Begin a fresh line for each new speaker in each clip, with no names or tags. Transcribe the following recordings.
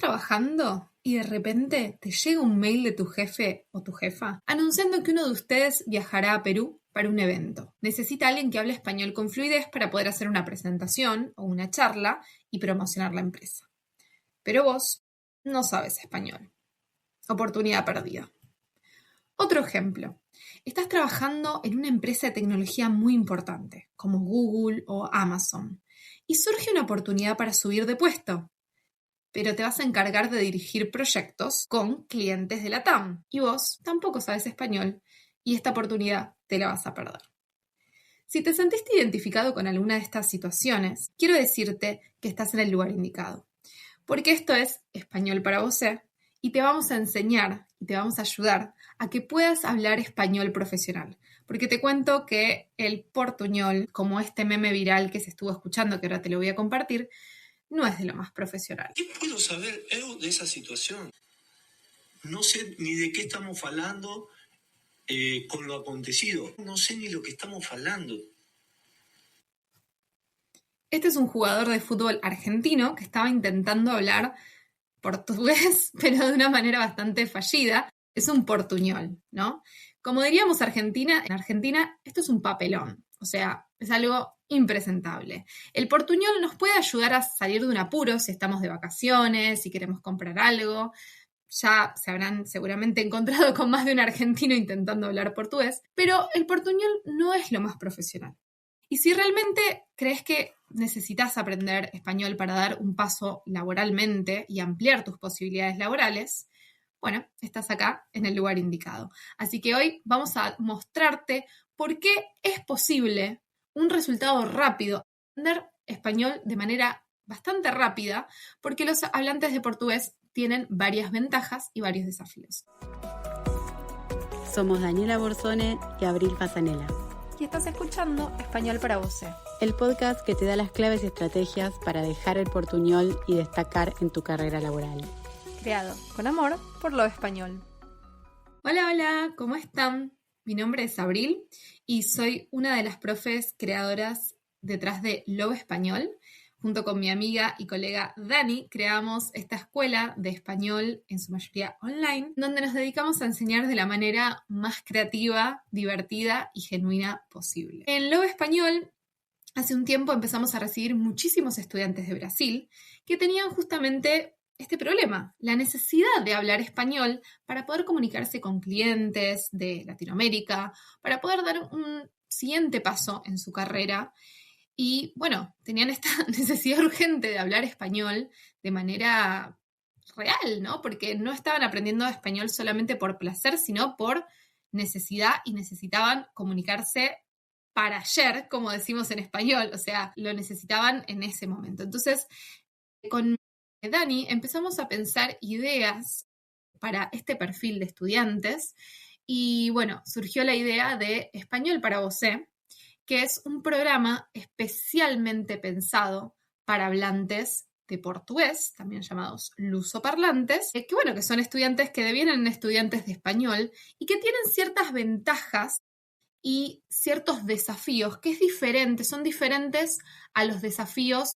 trabajando y de repente te llega un mail de tu jefe o tu jefa anunciando que uno de ustedes viajará a Perú para un evento? Necesita alguien que hable español con fluidez para poder hacer una presentación o una charla y promocionar la empresa. Pero vos no sabes español. Oportunidad perdida. Otro ejemplo. Estás trabajando en una empresa de tecnología muy importante, como Google o Amazon, y surge una oportunidad para subir de puesto, pero te vas a encargar de dirigir proyectos con clientes de la TAM, y vos tampoco sabes español, y esta oportunidad te la vas a perder. Si te sentiste identificado con alguna de estas situaciones, quiero decirte que estás en el lugar indicado, porque esto es Español para Vosé, y te vamos a enseñar y te vamos a ayudar a que puedas hablar español profesional. Porque te cuento que el portuñol, como este meme viral que se estuvo escuchando, que ahora te lo voy a compartir, no es de lo más profesional.
¿Qué puedo saber yo de esa situación? No sé ni de qué estamos hablando con lo acontecido. No sé ni lo que estamos hablando.
Este es un jugador de fútbol argentino que estaba intentando hablar portugués, pero de una manera bastante fallida. Es un portuñol, ¿no? Como diríamos en Argentina esto es un papelón, o sea, es algo impresentable. El portuñol nos puede ayudar a salir de un apuro si estamos de vacaciones, si queremos comprar algo. Ya se habrán seguramente encontrado con más de un argentino intentando hablar portugués, pero el portuñol no es lo más profesional. Y si realmente crees que necesitas aprender español para dar un paso laboralmente y ampliar tus posibilidades laborales, bueno, estás acá en el lugar indicado. Así que hoy vamos a mostrarte por qué es posible un resultado rápido, aprender español de manera bastante rápida, porque los hablantes de portugués tienen varias ventajas y varios desafíos.
Somos Daniela Borzone y Abril Fasanella.
Y estás escuchando Español para Vosé,
el podcast que te da las claves y estrategias para dejar el portuñol y destacar en tu carrera laboral.
Creado con amor por Lo Español. Hola, ¿cómo están? Mi nombre es Abril y soy una de las profes creadoras detrás de Lo Español. Junto con mi amiga y colega Dani, creamos esta escuela de español, en su mayoría online, donde nos dedicamos a enseñar de la manera más creativa, divertida y genuina posible. En Lo Español, hace un tiempo empezamos a recibir muchísimos estudiantes de Brasil que tenían justamente este problema, la necesidad de hablar español para poder comunicarse con clientes de Latinoamérica, para poder dar un siguiente paso en su carrera. Y bueno, tenían esta necesidad urgente de hablar español de manera real, ¿no? Porque no estaban aprendiendo español solamente por placer, sino por necesidad y necesitaban comunicarse para ayer, como decimos en español, o sea, lo necesitaban en ese momento. Entonces, con Dani empezamos a pensar ideas para este perfil de estudiantes y bueno, surgió la idea de Español para Vosé, que es un programa especialmente pensado para hablantes de portugués, también llamados lusoparlantes, que son estudiantes que devienen estudiantes de español y que tienen ciertas ventajas y ciertos desafíos que son diferentes a los desafíos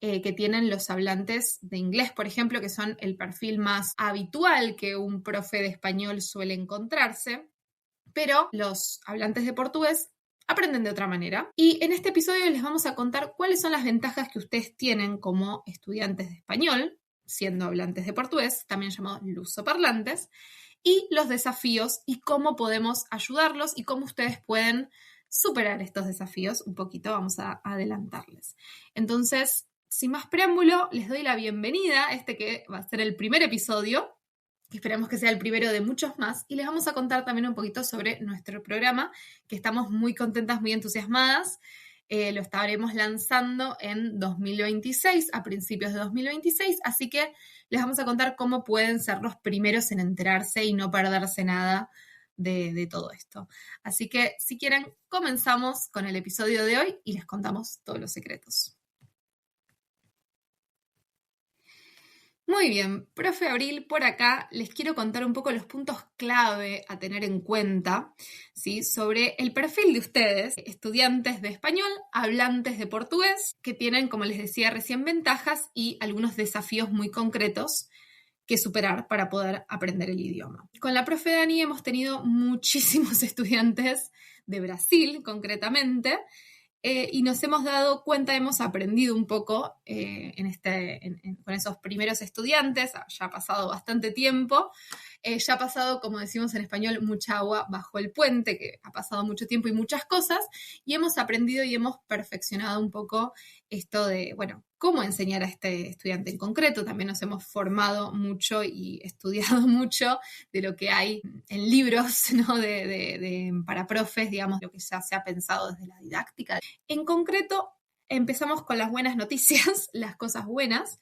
que tienen los hablantes de inglés, por ejemplo, que son el perfil más habitual que un profe de español suele encontrarse, pero los hablantes de portugués aprenden de otra manera. Y en este episodio les vamos a contar cuáles son las ventajas que ustedes tienen como estudiantes de español, siendo hablantes de portugués, también llamados lusoparlantes, y los desafíos y cómo podemos ayudarlos y cómo ustedes pueden superar estos desafíos. Un poquito vamos a adelantarles. Entonces, sin más preámbulo, les doy la bienvenida a este que va a ser el primer episodio, que esperamos que sea el primero de muchos más, y les vamos a contar también un poquito sobre nuestro programa, que estamos muy contentas, muy entusiasmadas. Lo estaremos lanzando en 2026, a principios de 2026, así que les vamos a contar cómo pueden ser los primeros en enterarse y no perderse nada de todo esto. Así que, si quieren, comenzamos con el episodio de hoy y les contamos todos los secretos. Muy bien, profe Abril, por acá les quiero contar un poco los puntos clave a tener en cuenta, ¿sí? Sobre el perfil de ustedes, estudiantes de español, hablantes de portugués, que tienen, como les decía recién, ventajas y algunos desafíos muy concretos que superar para poder aprender el idioma. Con la profe Dani hemos tenido muchísimos estudiantes de Brasil, concretamente, y nos hemos dado cuenta, hemos aprendido un poco con esos primeros estudiantes, ya ha pasado bastante tiempo, ya ha pasado, como decimos en español, mucha agua bajo el puente, que ha pasado mucho tiempo y muchas cosas, y hemos aprendido y hemos perfeccionado un poco esto de, bueno, cómo enseñar a este estudiante en concreto. También nos hemos formado mucho y estudiado mucho de lo que hay en libros, ¿no? Para profes, digamos, lo que ya se ha pensado desde la didáctica. En concreto, empezamos con las buenas noticias, las cosas buenas,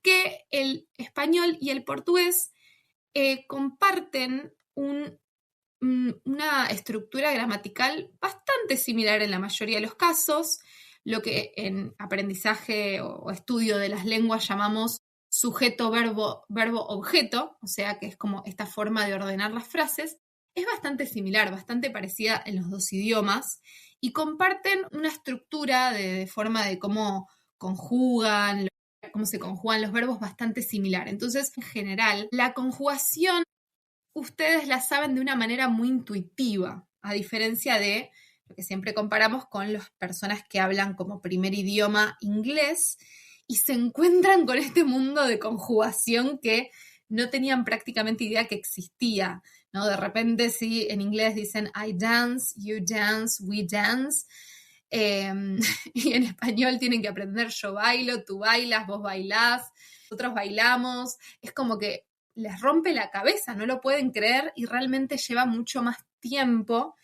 que el español y el portugués comparten una estructura gramatical bastante similar en la mayoría de los casos, lo que en aprendizaje o estudio de las lenguas llamamos sujeto, verbo, verbo, objeto, o sea que es como esta forma de ordenar las frases, es bastante similar, bastante parecida en los dos idiomas y comparten una estructura de forma de cómo conjugan, cómo se conjugan los verbos bastante similar. Entonces, en general, la conjugación ustedes la saben de una manera muy intuitiva, a diferencia de lo que siempre comparamos con las personas que hablan como primer idioma inglés y se encuentran con este mundo de conjugación que no tenían prácticamente idea que existía, ¿no? De repente, si en inglés dicen I dance, you dance, we dance, y en español tienen que aprender yo bailo, tú bailas, vos bailás, nosotros bailamos, es como que les rompe la cabeza, no lo pueden creer y realmente lleva mucho más tiempo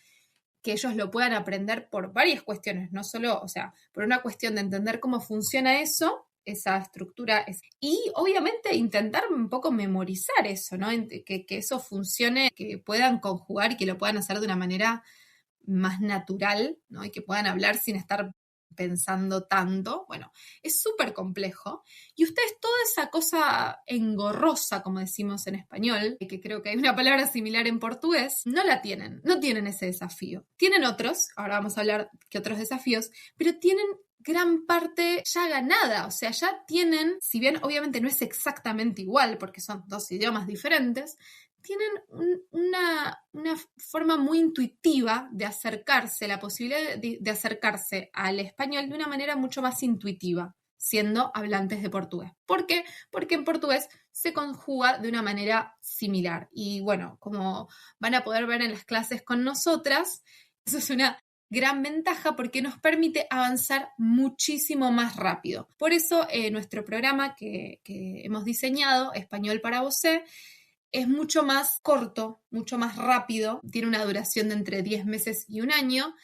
que ellos lo puedan aprender por varias cuestiones, no solo, o sea, por una cuestión de entender cómo funciona eso, esa estructura, y obviamente intentar un poco memorizar eso, ¿no? Que eso funcione, que puedan conjugar y que lo puedan hacer de una manera más natural, ¿no? Y que puedan hablar sin estar pensando tanto. Bueno, es súper complejo. Y ustedes toda esa cosa engorrosa, como decimos en español, que creo que hay una palabra similar en portugués, no la tienen, no tienen ese desafío. Tienen otros, ahora vamos a hablar que otros desafíos, pero tienen gran parte ya ganada, o sea, ya tienen, si bien obviamente no es exactamente igual, porque son dos idiomas diferentes, tienen una forma muy intuitiva de acercarse, la posibilidad de acercarse al español de una manera mucho más intuitiva, siendo hablantes de portugués. ¿Por qué? Porque en portugués se conjuga de una manera similar. Y bueno, como van a poder ver en las clases con nosotras, eso es una gran ventaja porque nos permite avanzar muchísimo más rápido. Por eso nuestro programa que hemos diseñado, Español para Vosé, es mucho más corto, mucho más rápido, tiene una duración de entre 10 meses y un año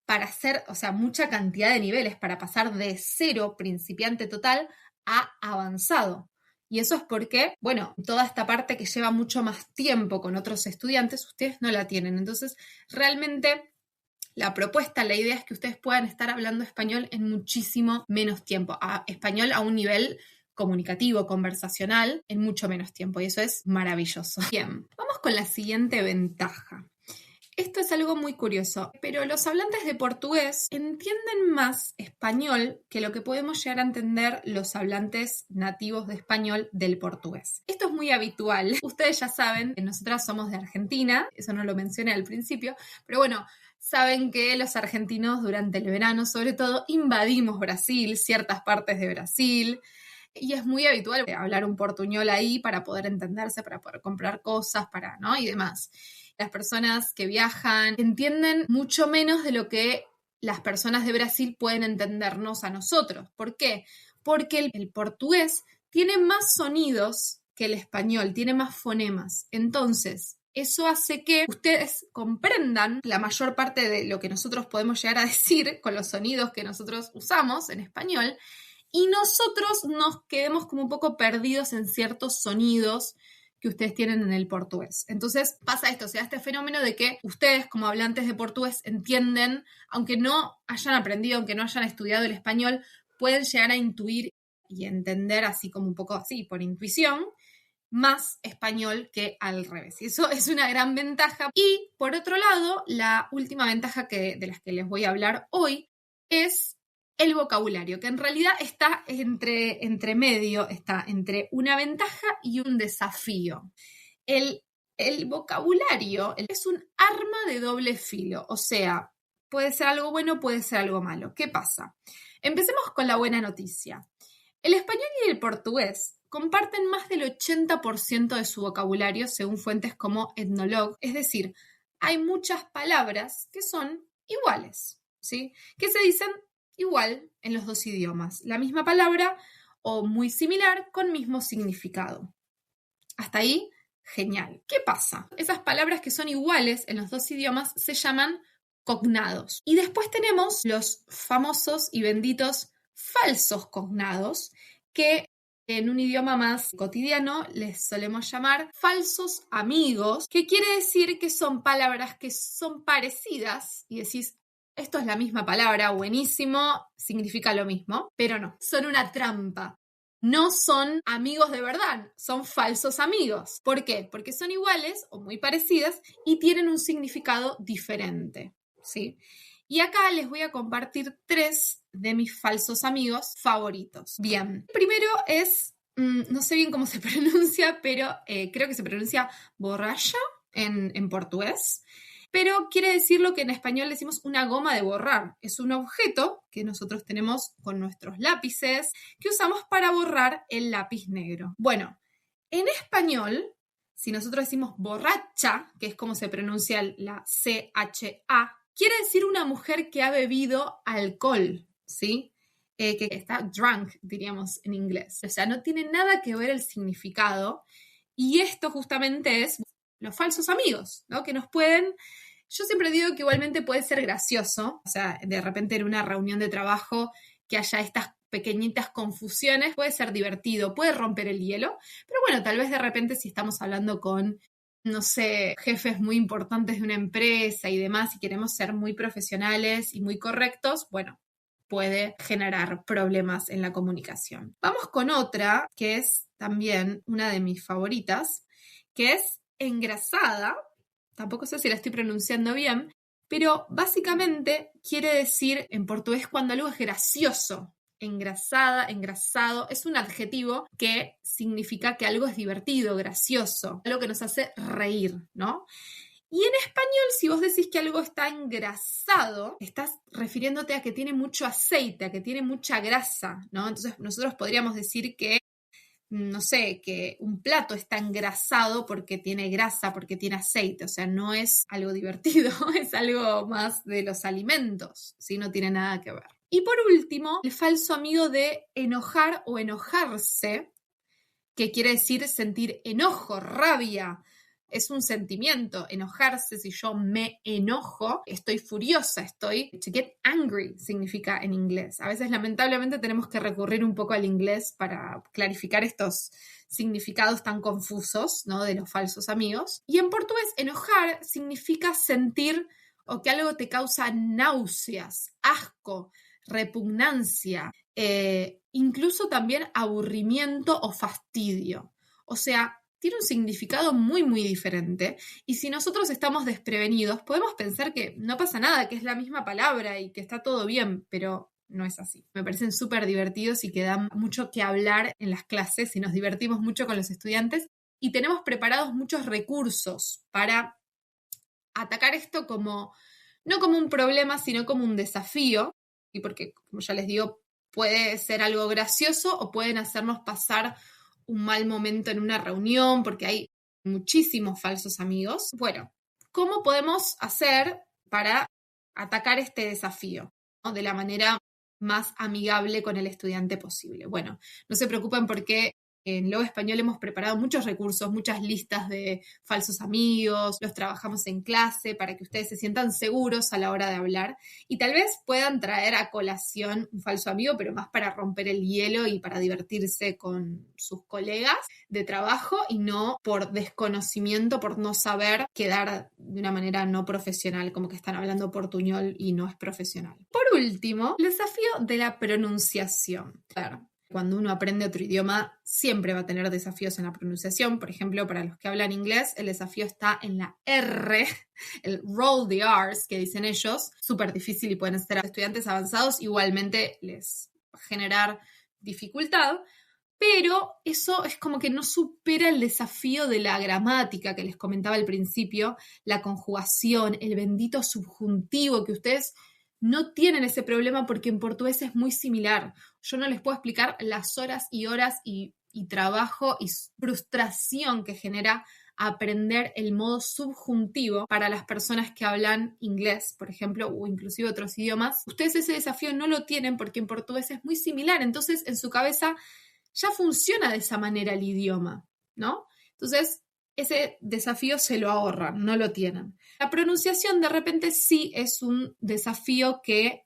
para hacer, o sea, mucha cantidad de niveles, para pasar de cero, principiante total, a avanzado. Y eso es porque, bueno, toda esta parte que lleva mucho más tiempo con otros estudiantes, ustedes no la tienen. Entonces, realmente la propuesta, la idea es que ustedes puedan estar hablando español en muchísimo menos tiempo, español a un nivel comunicativo, conversacional, en mucho menos tiempo, y eso es maravilloso. Bien, vamos con la siguiente ventaja. Esto es algo muy curioso, pero los hablantes de portugués entienden más español que lo que podemos llegar a entender los hablantes nativos de español del portugués. Esto es muy habitual. Ustedes ya saben que nosotras somos de Argentina, eso no lo mencioné al principio, pero bueno, saben que los argentinos durante el verano, sobre todo, invadimos Brasil, ciertas partes de Brasil, y es muy habitual hablar un portuñol ahí para poder entenderse, para poder comprar cosas, ¿no? Y demás. Las personas que viajan entienden mucho menos de lo que las personas de Brasil pueden entendernos a nosotros. ¿Por qué? Porque el portugués tiene más sonidos que el español, tiene más fonemas. Entonces, eso hace que ustedes comprendan la mayor parte de lo que nosotros podemos llegar a decir con los sonidos que nosotros usamos en español, y nosotros nos quedemos como un poco perdidos en ciertos sonidos que ustedes tienen en el portugués. Entonces pasa esto, se da este fenómeno de que ustedes como hablantes de portugués entienden, aunque no hayan aprendido, aunque no hayan estudiado el español, pueden llegar a intuir y entender así como un poco así por intuición, más español que al revés. Y eso es una gran ventaja. Y por otro lado, la última ventaja de las que les voy a hablar hoy es el vocabulario, que en realidad está entre medio, está entre una ventaja y un desafío. El vocabulario es un arma de doble filo, o sea, puede ser algo bueno, puede ser algo malo. ¿Qué pasa? Empecemos con la buena noticia. El español y el portugués comparten más del 80% de su vocabulario según fuentes como Ethnologue, es decir, hay muchas palabras que son iguales, ¿sí? Que se dicen igual en los dos idiomas, la misma palabra o muy similar con mismo significado. Hasta ahí, genial. ¿Qué pasa? Esas palabras que son iguales en los dos idiomas se llaman cognados. Y después tenemos los famosos y benditos falsos cognados, que en un idioma más cotidiano les solemos llamar falsos amigos, que quiere decir que son palabras que son parecidas y decís, esto es la misma palabra, buenísimo, significa lo mismo, pero no, son una trampa. No son amigos de verdad, son falsos amigos. ¿Por qué? Porque son iguales o muy parecidas y tienen un significado diferente, ¿sí? Y acá les voy a compartir 3 de mis falsos amigos favoritos. Bien, el primero es, no sé bien cómo se pronuncia, pero creo que se pronuncia borracha en portugués. Pero quiere decir lo que en español decimos una goma de borrar. Es un objeto que nosotros tenemos con nuestros lápices que usamos para borrar el lápiz negro. Bueno, en español, si nosotros decimos borracha, que es como se pronuncia la C-H-A, quiere decir una mujer que ha bebido alcohol, ¿sí? Que está drunk, diríamos en inglés. O sea, no tiene nada que ver el significado. Y esto justamente es los falsos amigos, ¿no? Que nos pueden... Yo siempre digo que igualmente puede ser gracioso, o sea, de repente en una reunión de trabajo que haya estas pequeñitas confusiones, puede ser divertido, puede romper el hielo, pero bueno, tal vez de repente si estamos hablando con, no sé, jefes muy importantes de una empresa y demás y queremos ser muy profesionales y muy correctos, bueno, puede generar problemas en la comunicación. Vamos con otra que es también una de mis favoritas, que es engrasada. Tampoco sé si la estoy pronunciando bien, pero básicamente quiere decir en portugués cuando algo es gracioso. Engrasada, engrasado, es un adjetivo que significa que algo es divertido, gracioso, algo que nos hace reír, ¿no? Y en español, si vos decís que algo está engrasado, estás refiriéndote a que tiene mucho aceite, a que tiene mucha grasa, ¿no? Entonces nosotros podríamos decir que no sé, que un plato está engrasado porque tiene grasa, porque tiene aceite, o sea, no es algo divertido, es algo más de los alimentos, ¿sí? No tiene nada que ver. Y por último, el falso amigo de enojar o enojarse, que quiere decir sentir enojo, rabia. Es un sentimiento, enojarse. Si yo me enojo, estoy furiosa, to get angry significa en inglés. A veces lamentablemente tenemos que recurrir un poco al inglés para clarificar estos significados tan confusos, ¿no? De los falsos amigos. Y en portugués, enojar significa sentir o que algo te causa náuseas, asco, repugnancia, incluso también aburrimiento o fastidio. O sea, tiene un significado muy, muy diferente. Y si nosotros estamos desprevenidos, podemos pensar que no pasa nada, que es la misma palabra y que está todo bien, pero no es así. Me parecen súper divertidos y que dan mucho que hablar en las clases y nos divertimos mucho con los estudiantes. Y tenemos preparados muchos recursos para atacar esto como, no como un problema, sino como un desafío. Y porque, como ya les digo, puede ser algo gracioso o pueden hacernos pasar un mal momento en una reunión porque hay muchísimos falsos amigos. Bueno, ¿cómo podemos hacer para atacar este desafío, ¿no? De la manera más amigable con el estudiante posible? Bueno, no se preocupen porque en Logo Español hemos preparado muchos recursos, muchas listas de falsos amigos, los trabajamos en clase para que ustedes se sientan seguros a la hora de hablar y tal vez puedan traer a colación un falso amigo, pero más para romper el hielo y para divertirse con sus colegas de trabajo y no por desconocimiento, por no saber quedar de una manera no profesional, como que están hablando portuñol y no es profesional. Por último, el desafío de la pronunciación. Claro. Cuando uno aprende otro idioma, siempre va a tener desafíos en la pronunciación. Por ejemplo, para los que hablan inglés, el desafío está en la R, el roll the R's que dicen ellos. Súper difícil y pueden ser estudiantes avanzados, igualmente les va a generar dificultad. Pero eso es como que no supera el desafío de la gramática que les comentaba al principio, la conjugación, el bendito subjuntivo, que ustedes no tienen ese problema porque en portugués es muy similar. Yo no les puedo explicar las horas y horas y trabajo y frustración que genera aprender el modo subjuntivo para las personas que hablan inglés, por ejemplo, o inclusive otros idiomas. Ustedes ese desafío no lo tienen porque en portugués es muy similar, entonces en su cabeza ya funciona de esa manera el idioma, ¿no? Entonces, ese desafío se lo ahorran, no lo tienen. La pronunciación de repente sí es un desafío que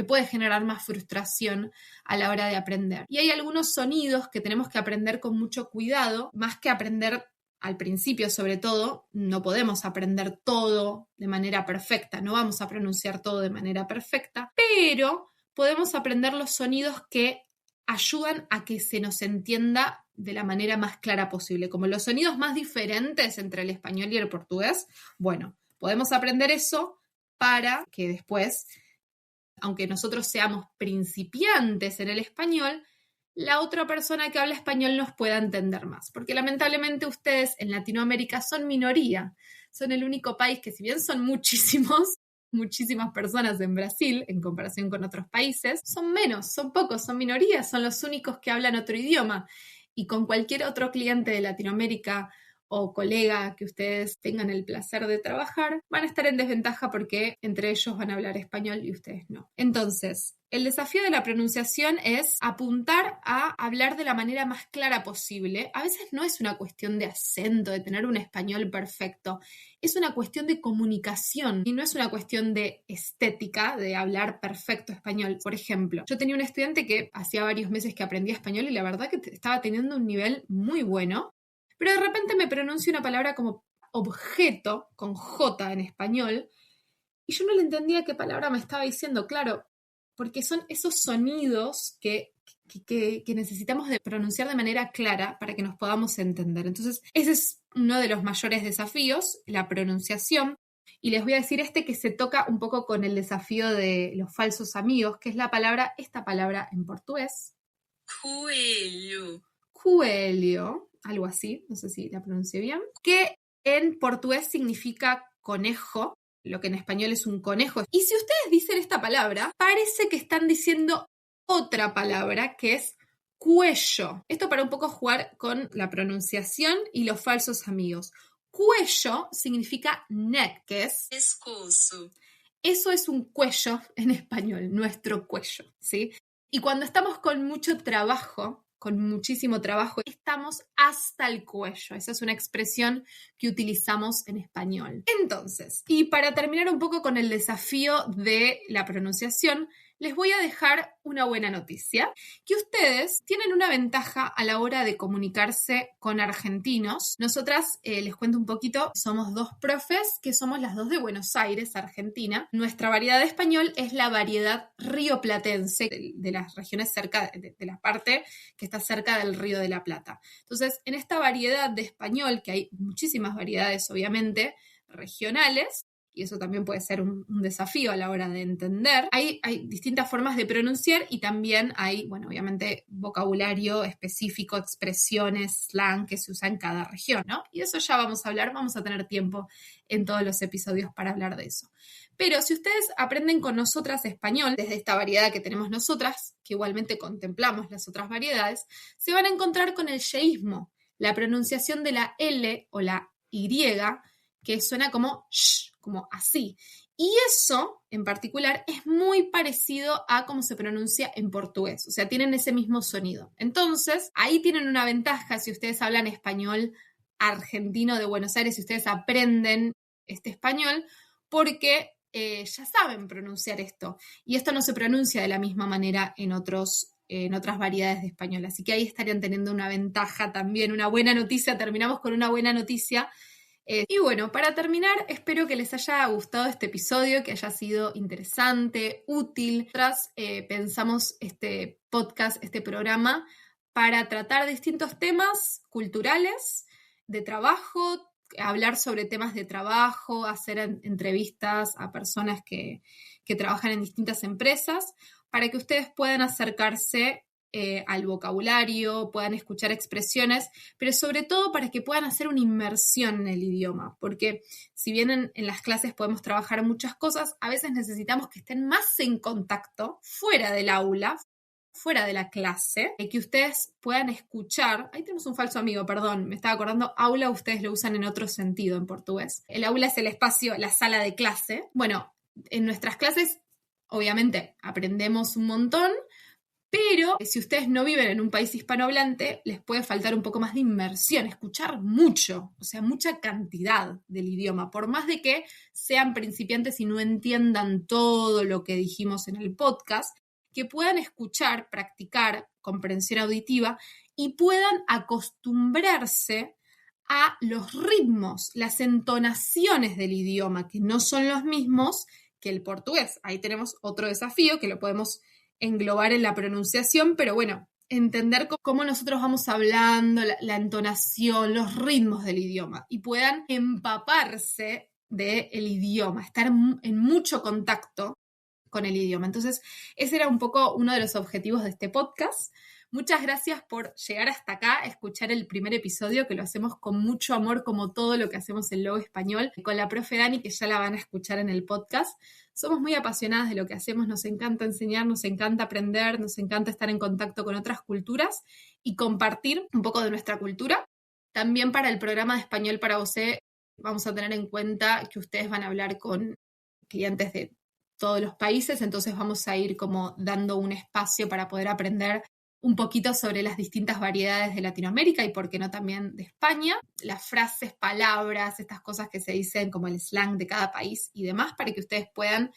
puede generar más frustración a la hora de aprender. Y hay algunos sonidos que tenemos que aprender con mucho cuidado, más que aprender al principio sobre todo, no podemos aprender todo de manera perfecta, no vamos a pronunciar todo de manera perfecta, pero podemos aprender los sonidos que ayudan a que se nos entienda de la manera más clara posible, como los sonidos más diferentes entre el español y el portugués. Bueno, podemos aprender eso para que después, aunque nosotros seamos principiantes en el español, la otra persona que habla español nos pueda entender más, porque lamentablemente ustedes en Latinoamérica son minoría, son el único país que, si bien son muchísimas personas en Brasil, en comparación con otros países, son menos, son pocos, son minorías, son los únicos que hablan otro idioma. Y con cualquier otro cliente de Latinoamérica o colega que ustedes tengan el placer de trabajar, van a estar en desventaja porque entre ellos van a hablar español y ustedes no. Entonces, el desafío de la pronunciación es apuntar a hablar de la manera más clara posible. A veces no es una cuestión de acento, de tener un español perfecto. Es una cuestión de comunicación y no es una cuestión de estética, de hablar perfecto español. Por ejemplo, yo tenía un estudiante que hacía varios meses que aprendía español y la verdad que estaba teniendo un nivel muy bueno, pero de repente me pronuncia una palabra como objeto, con J en español, y yo no le entendía qué palabra me estaba diciendo, claro, porque son esos sonidos que necesitamos de pronunciar de manera clara para que nos podamos entender. Entonces, ese es uno de los mayores desafíos, la pronunciación. Y les voy a decir que se toca un poco con el desafío de los falsos amigos, que es esta palabra en portugués.
Coelho.
Coelho, algo así, no sé si la pronuncié bien, que en portugués significa conejo, lo que en español es un conejo. Y si ustedes dicen esta palabra, parece que están diciendo otra palabra que es cuello. Esto para un poco jugar con la pronunciación y los falsos amigos. Cuello significa neck, que es
pescoço.
Eso es un cuello en español, nuestro cuello, ¿sí? Y cuando estamos con mucho trabajo, con muchísimo trabajo, estamos hasta el cuello. Esa es una expresión que utilizamos en español. Entonces, y para terminar un poco con el desafío de la pronunciación, les voy a dejar una buena noticia, que ustedes tienen una ventaja a la hora de comunicarse con argentinos. Nosotras, les cuento un poquito, somos dos profes que somos las dos de Buenos Aires, Argentina. Nuestra variedad de español es la variedad rioplatense, de las regiones cerca, de la parte que está cerca del Río de la Plata. Entonces, en esta variedad de español, que hay muchísimas variedades, obviamente, regionales, y eso también puede ser un desafío a la hora de entender. Hay distintas formas de pronunciar y también hay, bueno, obviamente, vocabulario específico, expresiones, slang que se usa en cada región, ¿no? Y de eso ya vamos a hablar, vamos a tener tiempo en todos los episodios para hablar de eso. Pero si ustedes aprenden con nosotras español, desde esta variedad que tenemos nosotras, que igualmente contemplamos las otras variedades, se van a encontrar con el yeísmo, la pronunciación de la L o la Y, que suena como sh, como así. Y eso, en particular, es muy parecido a cómo se pronuncia en portugués. O sea, tienen ese mismo sonido. Entonces, ahí tienen una ventaja si ustedes hablan español argentino de Buenos Aires, si ustedes aprenden este español, porque ya saben pronunciar esto. Y esto no se pronuncia de la misma manera en otras variedades de español. Así que ahí estarían teniendo una ventaja también, una buena noticia. Terminamos con una buena noticia Y bueno, para terminar, espero que les haya gustado este episodio, que haya sido interesante, útil. Nosotras pensamos este podcast, este programa, para tratar distintos temas culturales, de trabajo, hablar sobre temas de trabajo, hacer entrevistas a personas que trabajan en distintas empresas, para que ustedes puedan acercarse al vocabulario, puedan escuchar expresiones, pero sobre todo para que puedan hacer una inmersión en el idioma, porque si bien en las clases podemos trabajar muchas cosas, a veces necesitamos que estén más en contacto fuera del aula, fuera de la clase, que ustedes puedan escuchar. Ahí tenemos un falso amigo, perdón, me estaba acordando, aula ustedes lo usan en otro sentido en portugués. El aula es el espacio, la sala de clase. Bueno, en nuestras clases obviamente aprendemos un montón, pero si ustedes no viven en un país hispanohablante, les puede faltar un poco más de inmersión, escuchar mucho, o sea, mucha cantidad del idioma, por más de que sean principiantes y no entiendan todo lo que dijimos en el podcast, que puedan escuchar, practicar comprensión auditiva y puedan acostumbrarse a los ritmos, las entonaciones del idioma, que no son los mismos que el portugués. Ahí tenemos otro desafío que lo podemos englobar en la pronunciación, pero bueno, entender cómo nosotros vamos hablando, la entonación, los ritmos del idioma y puedan empaparse del idioma, estar en mucho contacto con el idioma. Entonces, ese era un poco uno de los objetivos de este podcast. Muchas gracias por llegar hasta acá, escuchar el primer episodio, que lo hacemos con mucho amor, como todo lo que hacemos en Logo Español, con la profe Dani, que ya la van a escuchar en el podcast. Somos muy apasionadas de lo que hacemos, nos encanta enseñar, nos encanta aprender, nos encanta estar en contacto con otras culturas y compartir un poco de nuestra cultura. También para el programa de Español para Vosé vamos a tener en cuenta que ustedes van a hablar con clientes de todos los países, entonces vamos a ir como dando un espacio para poder aprender un poquito sobre las distintas variedades de Latinoamérica y por qué no también de España, las frases, palabras, estas cosas que se dicen como el slang de cada país y demás, para que ustedes puedan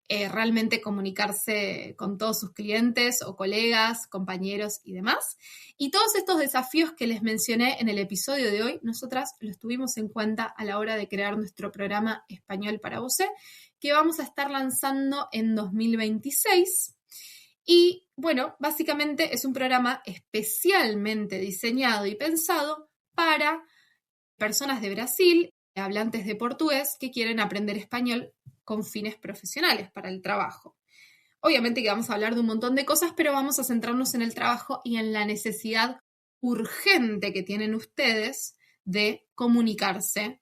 realmente comunicarse con todos sus clientes o colegas, compañeros y demás. Y todos estos desafíos que les mencioné en el episodio de hoy, nosotras los tuvimos en cuenta a la hora de crear nuestro programa Español para Vosé, que vamos a estar lanzando en 2026. Y bueno, básicamente es un programa especialmente diseñado y pensado para personas de Brasil, hablantes de portugués, que quieren aprender español con fines profesionales para el trabajo. Obviamente que vamos a hablar de un montón de cosas, pero vamos a centrarnos en el trabajo y en la necesidad urgente que tienen ustedes de comunicarse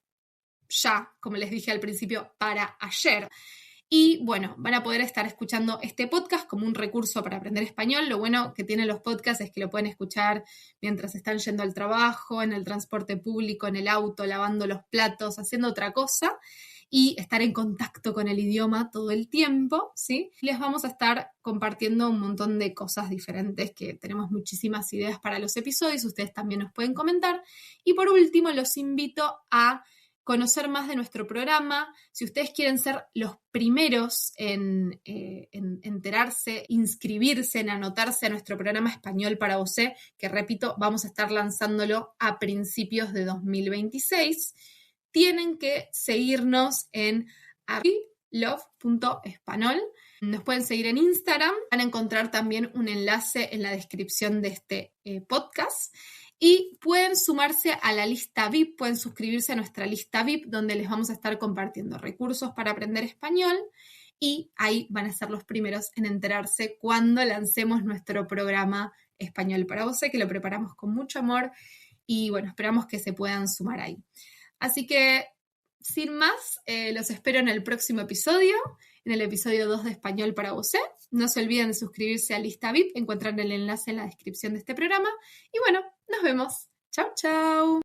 ya, como les dije al principio, para ayer. Y bueno, van a poder estar escuchando este podcast como un recurso para aprender español. Lo bueno que tienen los podcasts es que lo pueden escuchar mientras están yendo al trabajo, en el transporte público, en el auto, lavando los platos, haciendo otra cosa y estar en contacto con el idioma todo el tiempo, ¿sí? Les vamos a estar compartiendo un montón de cosas diferentes, que tenemos muchísimas ideas para los episodios, ustedes también nos pueden comentar. Y por último, los invito a conocer más de nuestro programa. Si ustedes quieren ser los primeros en enterarse, inscribirse, en anotarse a nuestro programa Español para Vosé, que repito, vamos a estar lanzándolo a principios de 2026, tienen que seguirnos en love.espanol. Nos pueden seguir en Instagram. Van a encontrar también un enlace en la descripción de este podcast. Y pueden sumarse a la lista VIP, pueden suscribirse a nuestra lista VIP, donde les vamos a estar compartiendo recursos para aprender español y ahí van a ser los primeros en enterarse cuando lancemos nuestro programa Español para Vosé, que lo preparamos con mucho amor y bueno, esperamos que se puedan sumar ahí. Así que, sin más, los espero en el próximo episodio, en el episodio 2 de Español para Vosé. No se olviden de suscribirse a Lista VIP, encuentran el enlace en la descripción de este programa. Y bueno, nos vemos. Chau, chau.